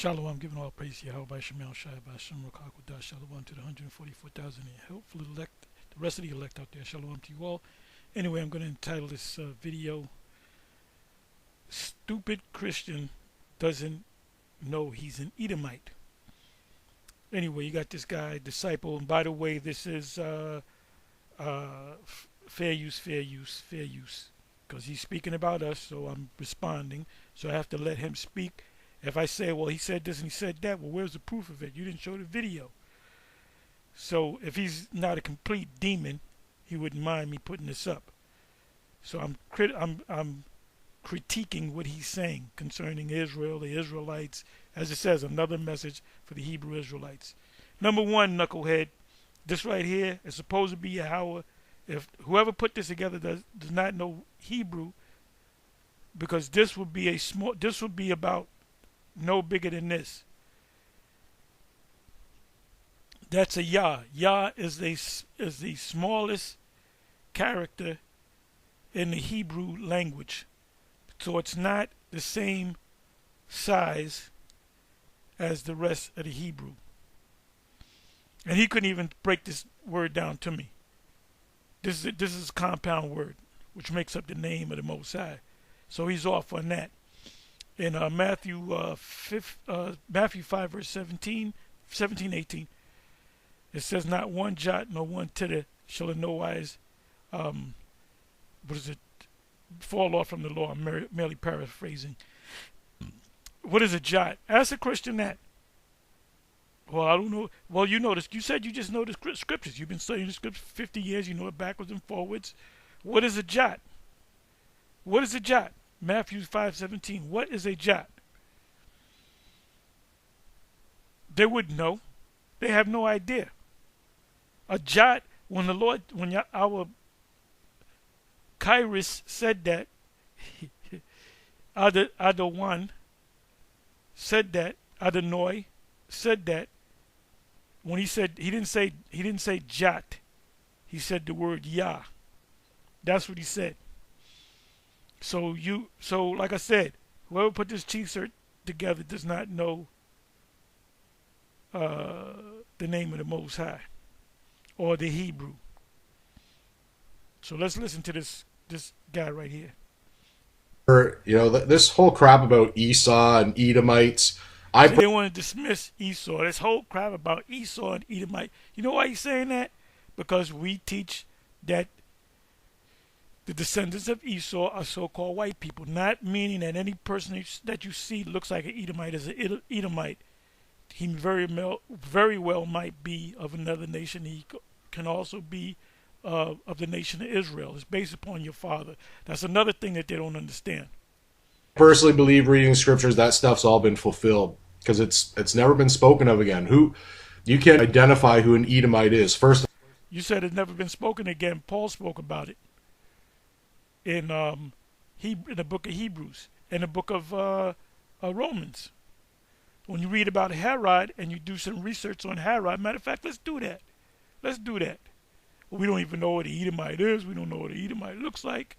Shalom, giving all praise to Yahawah, Shemel, Shai, Hashem, QADASH, Shalom to the 144,000 and hopefully elect, the rest of the elect out there. Shalom to you all. Anyway, I'm going to entitle this video, Stupid Christian Doesn't Know He's an Edomite. Anyway, you got this guy, disciple, and by the way, this is fair use, because he's speaking about us, so I'm responding, so I have to let him speak. If I say, well, he said this and he said that, well, where's the proof of it? You didn't show the video. So if he's not a complete demon, he wouldn't mind me putting this up. So I'm critiquing what he's saying concerning Israel, the Israelites. As it says, another message for the Hebrew Israelites. Number one, knucklehead, this right here is supposed to be Yahawah. If whoever put this together does not know Hebrew, because this would be about no bigger than this. That's a Yah. Yah is the smallest character in the Hebrew language. So it's not the same size as the rest of the Hebrew. And he couldn't even break this word down to me. This is a compound word, which makes up the name of the Most High. So he's off on that. In Matthew 5 verse 17, 18, it says, not one jot nor one tittle shall in no wise fall off from the law. I'm merely paraphrasing. What is a jot? Ask a Christian that. Well, I don't know. Well, you know this. You said you just know the scriptures. You've been studying the scriptures for 50 years. You know it backwards and forwards. What is a jot? What is a jot? Matthew 5:17. What is a jot? They wouldn't know. They have no idea. A jot, when our Kairos said that, Adawan said that, Adonai said that, when he didn't say jot, he said the word Yah. That's what he said. So like I said, whoever put this T-shirt together does not know the name of the Most High or the Hebrew. So let's listen to this guy right here. You know, this whole crap about Esau and Edomites. They want to dismiss Esau. This whole crap about Esau and Edomite. You know why he's saying that? Because we teach that the descendants of Esau are so-called white people, not meaning that any person that you see looks like an Edomite is an Edomite. He very well might be of another nation. He can also be of the nation of Israel. It's based upon your father. That's another thing that they don't understand. I personally believe reading scriptures, that stuff's all been fulfilled because it's never been spoken of again. You can't identify who an Edomite is. First, you said it's never been spoken again. Paul spoke about it in the book of Hebrews, in the book of Romans. When you read about Herod and you do some research on Herod, matter of fact, let's do that. We don't even know what an Edomite is. We don't know what an Edomite looks like.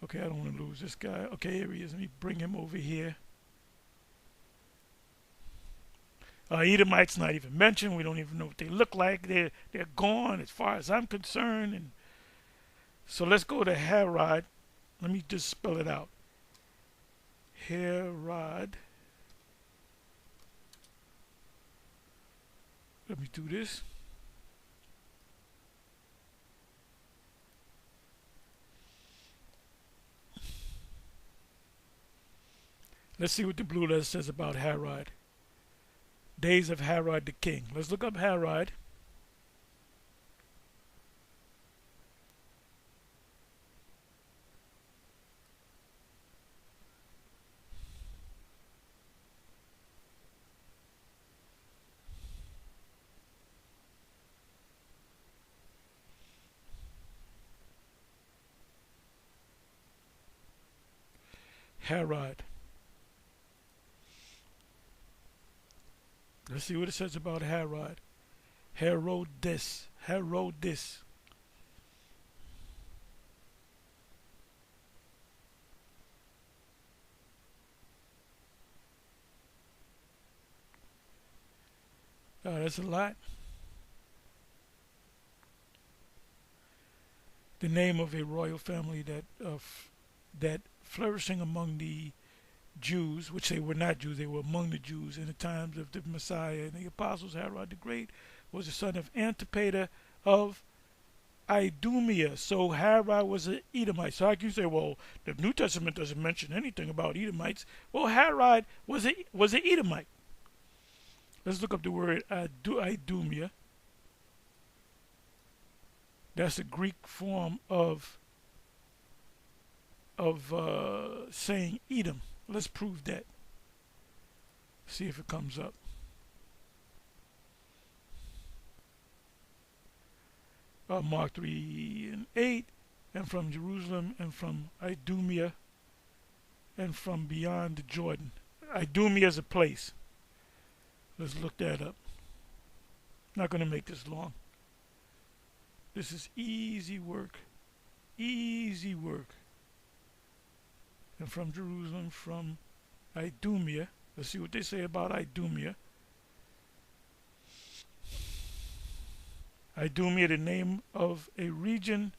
Okay, I don't want to lose this guy. Okay, here he is. Let me bring him over here. Edomites not even mentioned. We don't even know what they look like. They're gone as far as I'm concerned. And so let's go to Herod. Let me just spell it out. Herod. Let me do this. Let's see what the blue letter says about Herod. Days of Herod the king. Let's look up Herod. Herod. Let's see what it says about Herod. Herodes. That's a lot. The name of a royal family that flourishing among the Jews, which they were not Jews, they were among the Jews in the times of the Messiah and the apostles. Herod the Great was the son of Antipater of Idumea. So Herod was an Edomite. So I can say, well, the New Testament doesn't mention anything about Edomites. Well, Herod was an Edomite. Let's look up the word Idumea. That's the Greek form of saying Edom. Let's prove that. See if it comes up. Mark 3:8, and from Jerusalem, and from Idumea, and from beyond the Jordan. Idumea is a place. Let's look that up. Not going to make this long. This is easy work. Easy work. And from Jerusalem, from Idumea. Let's see what they say about Idumea. Idumea, the name of a region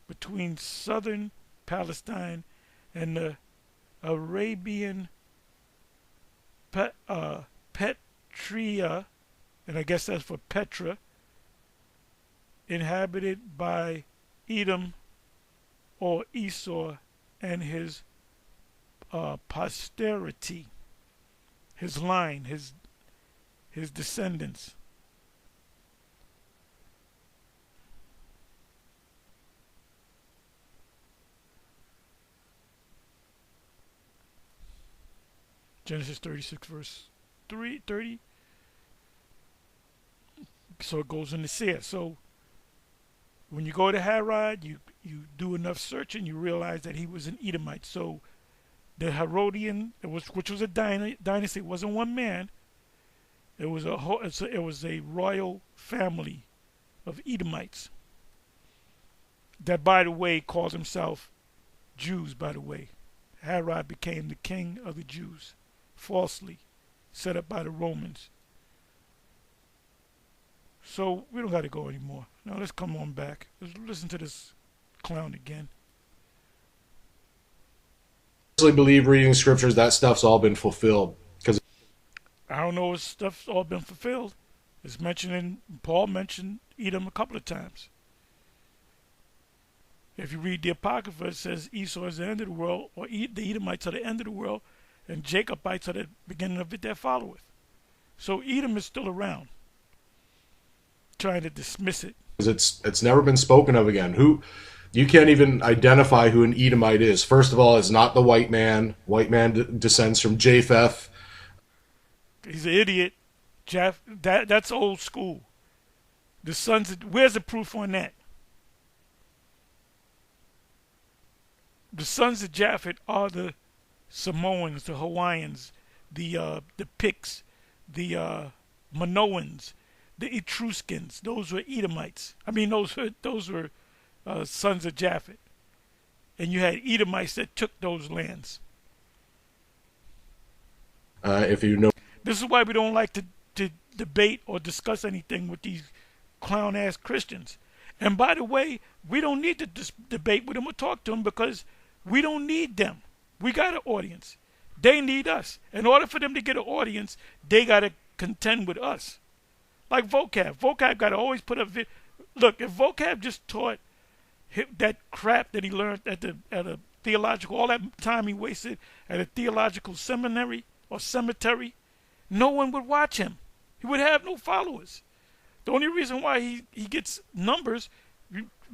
between southern Palestine and the Arabian Petria, and I guess that's for Petra, inhabited by Edom or Esau and his posterity, his line, his descendants. Genesis 36 verse 30. So it goes into there. So when you go to Herod, you do enough searching, you realize that he was an Edomite. So the Herodian, which was a dynasty, it wasn't one man. It was a royal family of Edomites that, by the way, called himself Jews. By the way, Herod became the king of the Jews, falsely set up by the Romans. So we don't got to go anymore. Now let's come on back. Let's listen to this clown again. I believe reading scriptures, that stuff's all been fulfilled. Because I don't know if stuff's all been fulfilled. It's mentioned Paul mentioned Edom a couple of times. If you read the Apocrypha, it says Esau is the end of the world, or the Edomites are the end of the world, and Jacobites are the beginning of it that followeth. So Edom is still around, trying to dismiss it. it's never been spoken of again. You can't even identify who an Edomite is. First of all, it's not the white man. White man descends from Japheth. He's an idiot. That's old school. The sons of, where's the proof on that? The sons of Japheth are the Samoans, the Hawaiians, the Picts, the Minoans, the Etruscans. Those were Edomites. I mean, those were sons of Japheth. And you had Edomites that took those lands. If you know, this is why we don't like to debate or discuss anything with these clown-ass Christians. And by the way, we don't need to debate with them or talk to them, because we don't need them. We got an audience. They need us. In order for them to get an audience, they got to contend with us. Like Vocab. Vocab got to always put up. Look, if Vocab just taught that crap that he learned at a theological, all that time he wasted at a theological seminary or cemetery, no one would watch him. He would have no followers. The only reason why he gets numbers,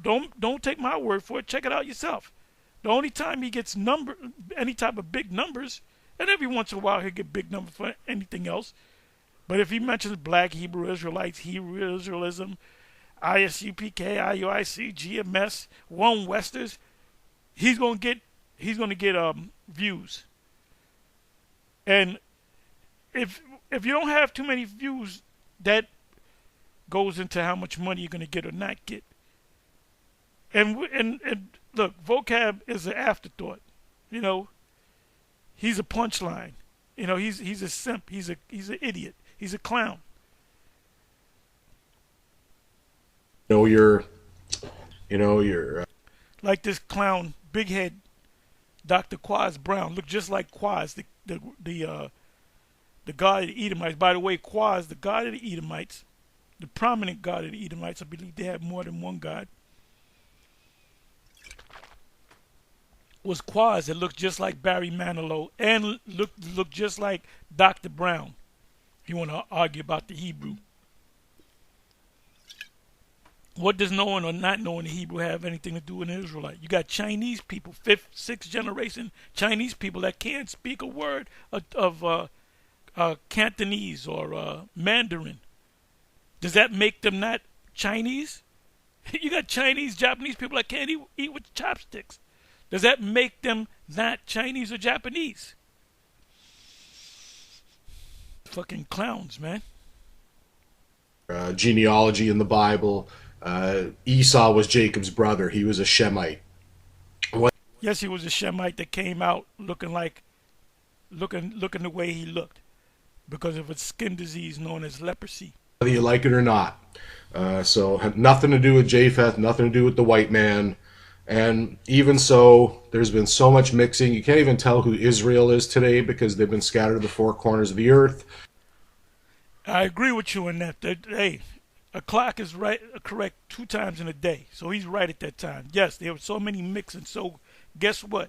don't take my word for it, check it out yourself. The only time he gets any type of big numbers, and every once in a while he'll get big numbers for anything else, but if he mentions black Hebrew Israelites, Hebrew Israelism, ISUPK, IUIC, GMS, One Westers, he's gonna get views. And if you don't have too many views, that goes into how much money you're gonna get or not get. And look, Vocab is an afterthought. You know, he's a punchline. You know, he's a simp. He's an idiot. He's a clown. know your, your Like this clown, big head, Dr. Quaz Brown, looked just like Quaz, the god of the Edomites. By the way, Quaz, the god of the Edomites, the prominent god of the Edomites, I believe they have more than one god, was Quaz that looked just like Barry Manilow and looked just like Dr. Brown. If you want to argue about the Hebrew. What does knowing or not knowing the Hebrew have anything to do with an Israelite? You got Chinese people, fifth, sixth generation Chinese people that can't speak a word of Cantonese or Mandarin. Does that make them not Chinese? You got Chinese, Japanese people that can't eat with chopsticks. Does that make them not Chinese or Japanese? Fucking clowns, man. genealogy in the Bible. Esau was Jacob's brother. He was a Shemite. Yes, he was a Shemite that came out looking the way he looked because of a skin disease known as leprosy. Whether you like it or not. So had nothing to do with Japheth, nothing to do with the white man. And even so, there's been so much mixing. You can't even tell who Israel is today because they've been scattered to the four corners of the earth. I agree with you on that. Hey, a clock is correct 2 times in a day. So he's right at that time. Yes, there were so many mixing. So guess what?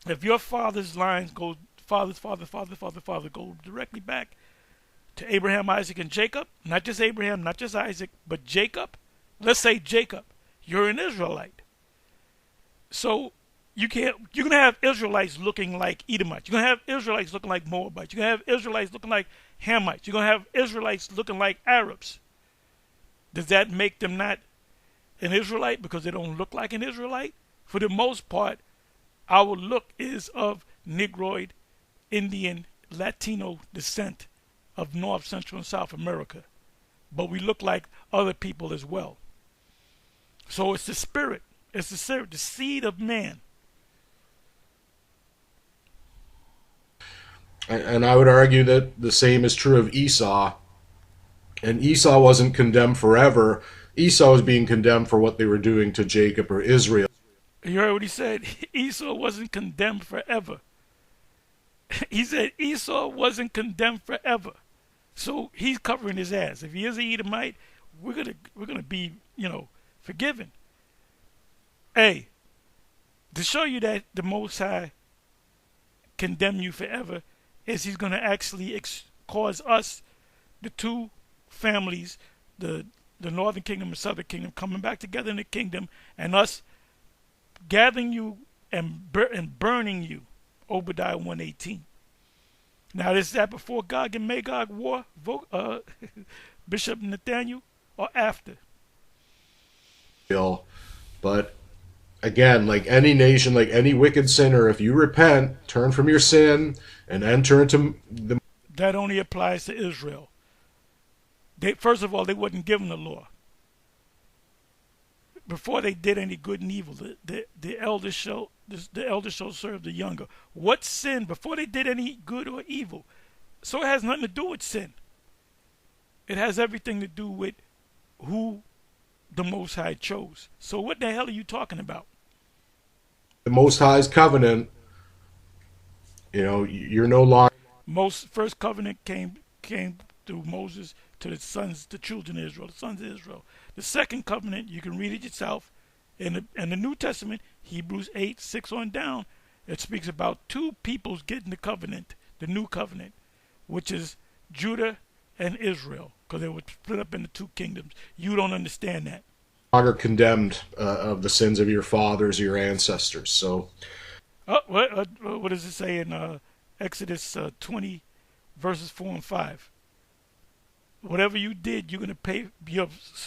If your father's lines go father go directly back to Abraham, Isaac, and Jacob, not just Abraham, not just Isaac, but Jacob. Let's say Jacob. You're an Israelite. So you're going to have Israelites looking like Edomites. You're going to have Israelites looking like Moabites. You're going to have Israelites looking like Hamites. You're going to have Israelites looking like Arabs. Does that make them not an Israelite because they don't look like an Israelite? For the most part, our look is of Negroid, Indian, Latino descent of North, Central, and South America. But we look like other people as well. So it's the spirit. It's the seed of man. And I would argue that the same is true of Esau. And Esau wasn't condemned forever. Esau was being condemned for what they were doing to Jacob or Israel. You heard what he said? Esau wasn't condemned forever. He said Esau wasn't condemned forever. So he's covering his ass. If he is an Edomite, we're gonna be, forgiven. Hey, to show you that the Most High condemn you forever is he's going to actually cause us, the two families, the northern kingdom and southern kingdom, coming back together in the kingdom, and us gathering you and burning you. Obadiah 1:18. Now, is that before Gog and Magog war, Bishop Nathaniel, or after? But again, like any nation, like any wicked sinner, if you repent, turn from your sin, and enter into the... That only applies to Israel. First of all, they wasn't given the law. Before they did any good and evil, the elders shall serve the younger. What sin, before they did any good or evil? So it has nothing to do with sin. It has everything to do with who the Most High chose. So what the hell are you talking about? The Most High's covenant, you're no longer... First covenant came through Moses to the children of Israel, the sons of Israel. The second covenant, you can read it yourself, in the New Testament, Hebrews 8:6 on down, it speaks about two peoples getting the covenant, the new covenant, which is Judah and Israel, because they were split up into two kingdoms. You don't understand that. Longer condemned of the sins of your fathers or your ancestors. So, what does it say in Exodus 20, verses 4 and 5? Whatever you did, you're going to pay.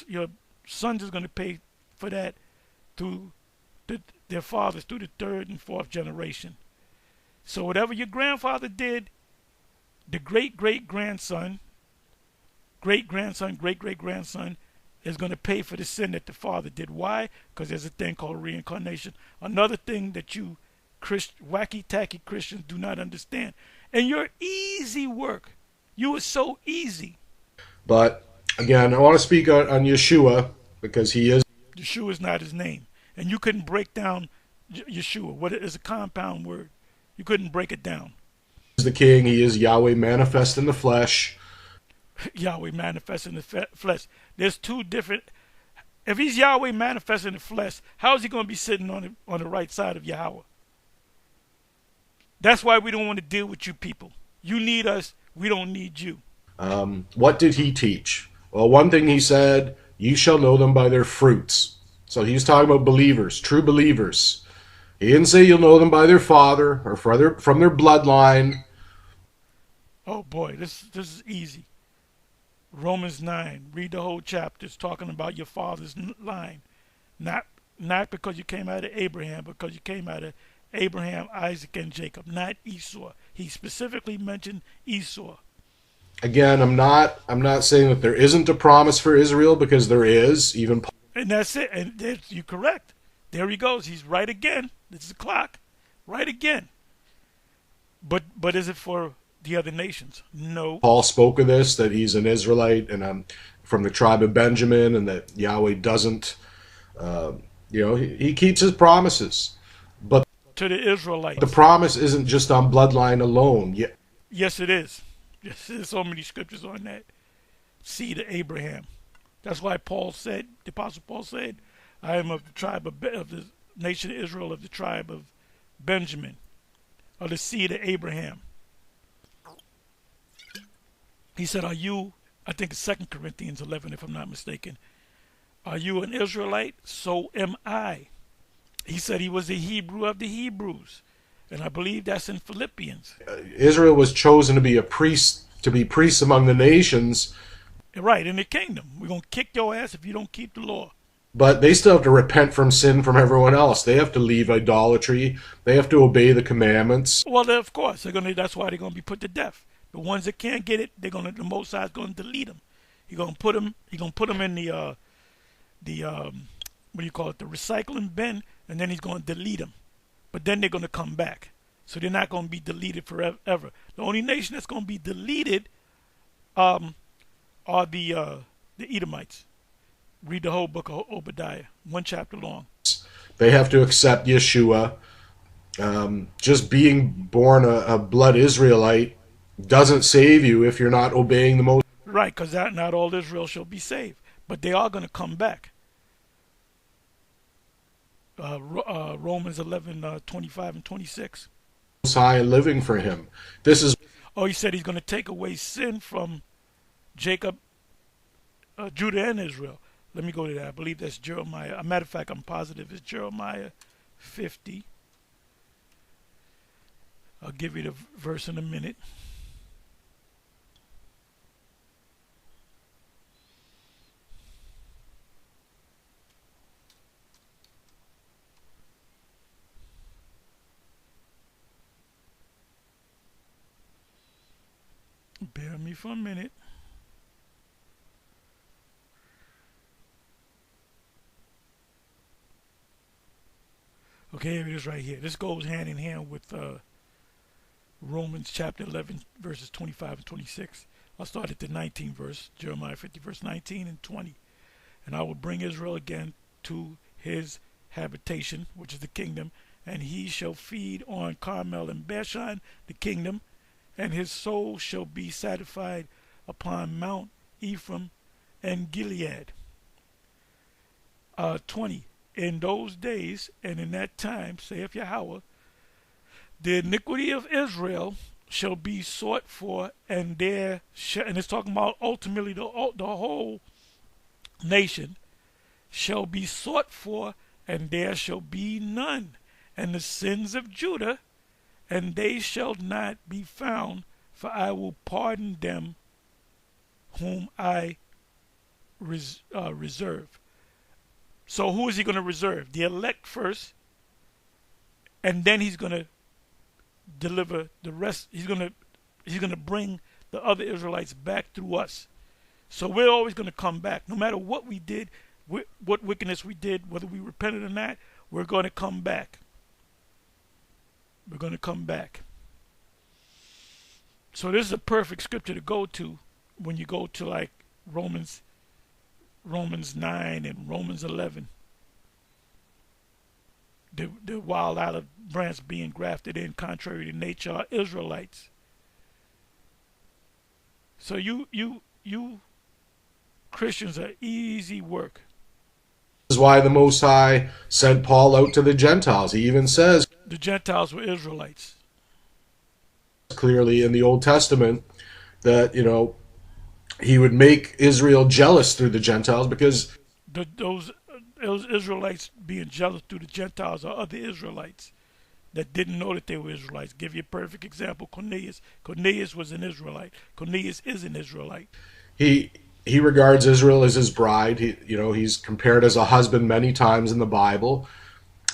Your sons is going to pay for that through their fathers, through the third and fourth generation. So whatever your grandfather did, the great-great-grandson is going to pay for the sin that the father did. Why? Because there's a thing called reincarnation. Another thing that you wacky-tacky Christians do not understand. And your easy work. You are so easy. But, again, I want to speak on Yeshua, because he is Yeshua is not his name. And you couldn't break down Yeshua. What is a compound word? You couldn't break it down. the king. He is Yahweh manifest in the flesh. Yahweh manifest in the flesh. There's two different. If he's Yahweh manifest in the flesh, how is he going to be sitting on the right side of Yahweh? That's why we don't want to deal with you people. You need us. We don't need you. What did he teach? Well, one thing he said, you shall know them by their fruits. So he was talking about believers, true believers. He didn't say you'll know them by their father or from their bloodline. Oh boy, this is easy. Romans 9, read the whole chapter. It's talking about your father's line. Not because you came out of Abraham, because you came out of Abraham, Isaac, and Jacob, not Esau. He specifically mentioned Esau. Again, I'm not saying that there isn't a promise for Israel, because there is. Even and that's it. And you're correct. There he goes. He's right again. This is the clock. Right again. But is it for the other nations? No. Paul spoke of this, that he's an Israelite and from the tribe of Benjamin, and that Yahweh doesn't, he keeps his promises. But to the Israelites, the promise isn't just on bloodline alone. Yes, it is. Yes, there's so many scriptures on that. Seed of Abraham. That's why the Apostle Paul said, I am of the tribe of the nation of Israel, of the tribe of Benjamin, of the seed of Abraham. He said, are you, I think it's 2 Corinthians 11, if I'm not mistaken, are you an Israelite? So am I. He said he was a Hebrew of the Hebrews. And I believe that's in Philippians. Israel was chosen to be a priest, to be priests among the nations. Right, in the kingdom. We're going to kick your ass if you don't keep the law. But they still have to repent from sin from everyone else. They have to leave idolatry. They have to obey the commandments. Well, of course, that's why they're going to be put to death. The ones that can't get it, the Most High is going to delete them. He's going to put them in the what do you call it, the recycling bin, and then he's going to delete them. But then they're going to come back. So they're not going to be deleted forever. The only nation that's going to be deleted are the Edomites. Read the whole book of Obadiah, 1 chapter long. They have to accept Yeshua. Just being born a blood Israelite doesn't save you if you're not obeying the Most. Right, because not all Israel shall be saved. But they are going to come back. Romans 11, 25 and 26. Most High and living for him. This is. Oh, he said he's going to take away sin from Jacob, Judah, and Israel. Let me go to that. I believe that's Jeremiah. As a matter of fact, I'm positive it's Jeremiah 50. I'll give you the verse in a minute. Bear with me for a minute. Okay, here it is right here. This goes hand in hand with Romans chapter 11, verses 25 and 26. I'll start at the 19th verse, Jeremiah 50, verse 19 and 20. And I will bring Israel again to his habitation, which is the kingdom, and he shall feed on Carmel and Bashan, the kingdom, and his soul shall be satisfied upon Mount Ephraim and Gilead. 20. In those days and in that time, saith Yahawah, the iniquity of Israel shall be sought for, and and it's talking about ultimately the whole nation shall be sought for, and there shall be none. And the sins of Judah, and they shall not be found, for I will pardon them whom I reserve. So who is he going to reserve? The elect first, and then he's going to deliver the rest. He's going to bring the other Israelites back through us. So we're always going to come back. No matter what we did, what wickedness we did, whether we repented or not, we're going to come back. We're going to come back. So this is a perfect scripture to go to when you go to like Romans Romans 9 and Romans 11. The wild olive branch being grafted in contrary to nature are Israelites. So you Christians are easy work. This is why the Most High sent Paul out to the Gentiles. He even says The Gentiles were Israelites. clearly in the Old Testament that, he would make Israel jealous through the Gentiles because Those Israelites being jealous through the Gentiles are other Israelites that didn't know that they were Israelites. Give you a perfect example, Cornelius. Cornelius was an Israelite. Cornelius is an Israelite. he regards Israel as his bride. He's compared as a husband many times in the Bible.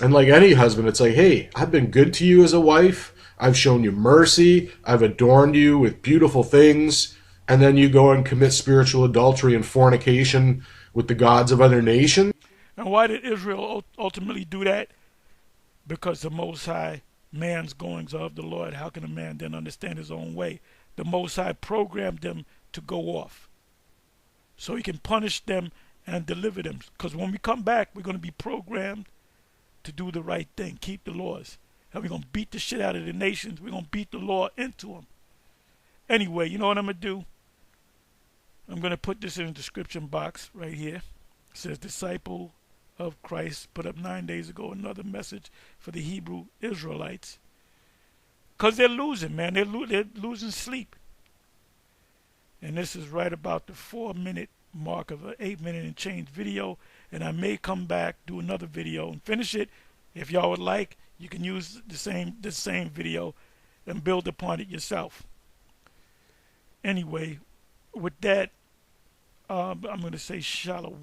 And like any husband, it's like, hey, I've been good to you as a wife. I've shown you mercy. I've adorned you with beautiful things. And then you go and commit spiritual adultery and fornication with the gods of other nations. And why did Israel ultimately do that? Because the Most High, man's goings are of the Lord. How can a man then understand his own way? The Most High programmed them to go off, so he can punish them and deliver them. Because when we come back, we're going to be programmed to do the right thing, keep the laws. And we're going to beat the shit out of the nations. We're going to beat the law into them. Anyway, you know what I'm going to do? I'm going to put this in the description box right here. It says, disciple of Christ put up 9 days ago another message for the Hebrew Israelites. Because they're losing, man. They're losing sleep. And this is right about the 4-minute mark of an 8-minute and change video. And I may come back, do another video and finish it. If y'all would like, you can use the same video and build upon it yourself. Anyway, with that, I'm going to say shalom.